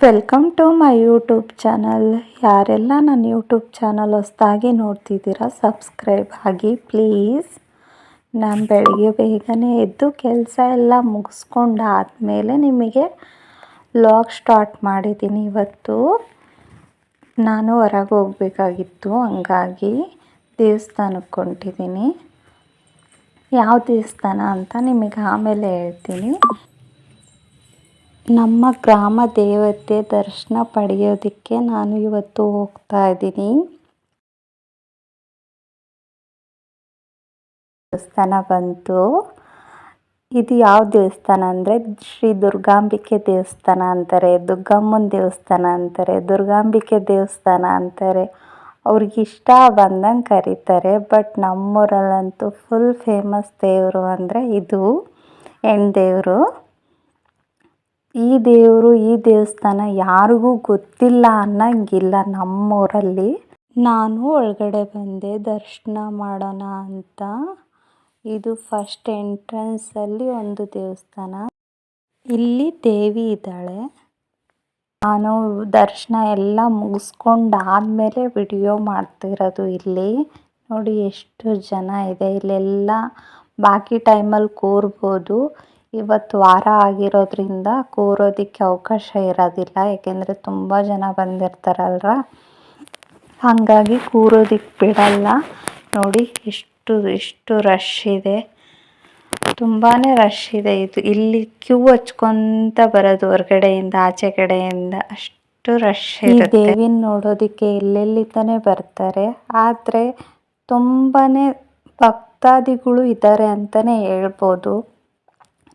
Welcome to my YouTube channel. ಯಾರೆಲ್ಲ ನನ್ನ YouTube channel ಹೊಸ್ದಾಗಿ ನೋಡ್ತಿದ್ದೀರಾ ಸಬ್ಸ್ಕ್ರೈಬ್ ಆಗಿ ಪ್ಲೀಸ್. ನಾನು ಬೆಳಗ್ಗೆ ಬೇಗನೆ ಎದ್ದು ಕೆಲಸ ಎಲ್ಲ ಮುಗಿಸ್ಕೊಂಡಾದ್ಮೇಲೆ ನಿಮಗೆ ವ್ಲಾಗ್ ಸ್ಟಾರ್ಟ್ ಮಾಡಿದ್ದೀನಿ. ಇವತ್ತು ನಾನು ಹೊರಗೆ ಹೋಗಬೇಕಾಗಿತ್ತು, ಹಂಗಾಗಿ ದೇವಸ್ಥಾನಕ್ಕೆ ಹೊಂಟಿದ್ದೀನಿ. ಯಾವ ದೇವಸ್ಥಾನ ಅಂತ ನಿಮಗೆ ಆಮೇಲೆ ಹೇಳ್ತೀನಿ. ನಮ್ಮ ಗ್ರಾಮ ದೇವತೆ ದರ್ಶನ ಪಡೆಯೋದಕ್ಕೆ ನಾನು ಇವತ್ತು ಹೋಗ್ತಾ ಇದ್ದೀನಿ. ದೇವಸ್ಥಾನ ಬಂತು. ಇದು ಯಾವ ದೇವಸ್ಥಾನ ಅಂದರೆ ಶ್ರೀ ದುರ್ಗಾಂಬಿಕೆ ದೇವಸ್ಥಾನ ಅಂತಾರೆ, ದುರ್ಗಮ್ಮನ ದೇವಸ್ಥಾನ ಅಂತಾರೆ, ದುರ್ಗಾಂಬಿಕೆ ದೇವಸ್ಥಾನ ಅಂತಾರೆ. ಅವ್ರಿಗಿಷ್ಟ ಬಂದಂಗೆ ಕರೀತಾರೆ. ಬಟ್ ನಮ್ಮೂರಲ್ಲಂತೂ ಫುಲ್ ಫೇಮಸ್ ದೇವರು ಅಂದರೆ ಇದು ಹೆಣ್ದೇವರು. ಈ ದೇವಸ್ಥಾನ ಯಾರಿಗೂ ಗೊತ್ತಿಲ್ಲ ಅನ್ನಂಗಿಲ್ಲ ನಮ್ಮೂರಲ್ಲಿ. ನಾನು ಒಳಗಡೆ ಬಂದೆ ದರ್ಶನ ಮಾಡೋಣ ಅಂತ. ಇದು ಫಸ್ಟ್ ಎಂಟ್ರೆನ್ಸಲ್ಲಿ ಒಂದು ದೇವಸ್ಥಾನ. ಇಲ್ಲಿ ದೇವಿ ಇದ್ದಾಳೆ. ನಾನು ದರ್ಶನ ಎಲ್ಲ ಮುಗಿಸ್ಕೊಂಡಾದ್ಮೇಲೆ ವಿಡಿಯೋ ಮಾಡ್ತಿರೋದು. ಇಲ್ಲಿ ನೋಡಿ ಎಷ್ಟು ಜನ ಇದೆ. ಇಲ್ಲೆಲ್ಲ ಬಾಕಿ ಟೈಮಲ್ಲಿ ಕೂರ್ಬೋದು. ಇವತ್ತು ವಾರ ಆಗಿರೋದ್ರಿಂದ ಕೂರೋದಕ್ಕೆ ಅವಕಾಶ ಇರೋದಿಲ್ಲ, ಏಕೆಂದರೆ ತುಂಬ ಜನ ಬಂದಿರ್ತಾರಲ್ವ, ಹಾಗಾಗಿ ಕೂರೋದಕ್ಕೆ ಬಿಡಲ್ಲ. ನೋಡಿ ಎಷ್ಟು ರಶ್ ಇದೆ, ತುಂಬಾ ರಶ್ ಇದೆ. ಇಲ್ಲಿ ಕ್ಯೂ ಹಚ್ಕೊತ ಬರೋದು ಹೊರಗಡೆಯಿಂದ ಆಚೆ ಕಡೆಯಿಂದ, ಅಷ್ಟು ರಶ್ ಇದೆ. ದೇವಿನ ನೋಡೋದಕ್ಕೆ ಎಲ್ಲೆಲ್ಲಿ ತಾನೇ ಬರ್ತಾರೆ. ಆದರೆ ತುಂಬಾ ಭಕ್ತಾದಿಗಳು ಇದ್ದಾರೆ ಅಂತಲೇ ಹೇಳ್ಬೋದು.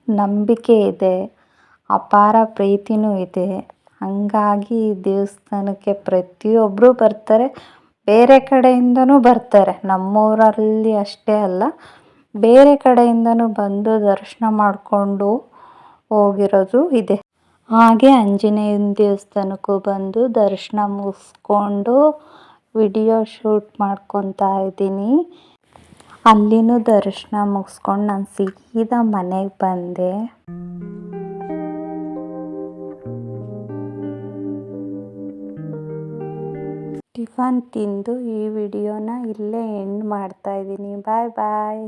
ನಂಬಿಕೆ ಇದೆ, ಅಪಾರ ಪ್ರೀತಿನೂ ಇದೆ. ಹಾಗಾಗಿ ದೇವಸ್ಥಾನಕ್ಕೆ ಪ್ರತಿಯೊಬ್ಬರು ಬರ್ತಾರೆ. ಬೇರೆ ಕಡೆಯಿಂದನೂ ಬರ್ತಾರೆ. ನಮ್ಮೂರಲ್ಲಿ ಅಷ್ಟೇ ಅಲ್ಲ, ಬೇರೆ ಕಡೆಯಿಂದನೂ ಬಂದು ದರ್ಶನ ಮಾಡಿಕೊಂಡು ಹೋಗಿರೋದು ಇದೆ. ಹಾಗೆ ಆಂಜನೇಯನ ದೇವಸ್ಥಾನಕ್ಕೂ ಬಂದು ದರ್ಶನ ಮುಗಿಸ್ಕೊಂಡು ವಿಡಿಯೋ ಶೂಟ್ ಮಾಡ್ಕೊತಾ ಇದ್ದೀನಿ. ಅಲ್ಲಿನೂ ದರ್ಶನ ಮುಗಿಸ್ಕೊಂಡು ನಾನು ಸೀದಾ ಮನೆಗೆ ಬಂದೆ. ಟಿಫನ್ ತಿಂದು ಈ ವಿಡಿಯೋನ ಇಲ್ಲೇ ಎಂಡ್ ಮಾಡ್ತಾ ಇದ್ದೀನಿ. ಬಾಯ್ ಬಾಯ್.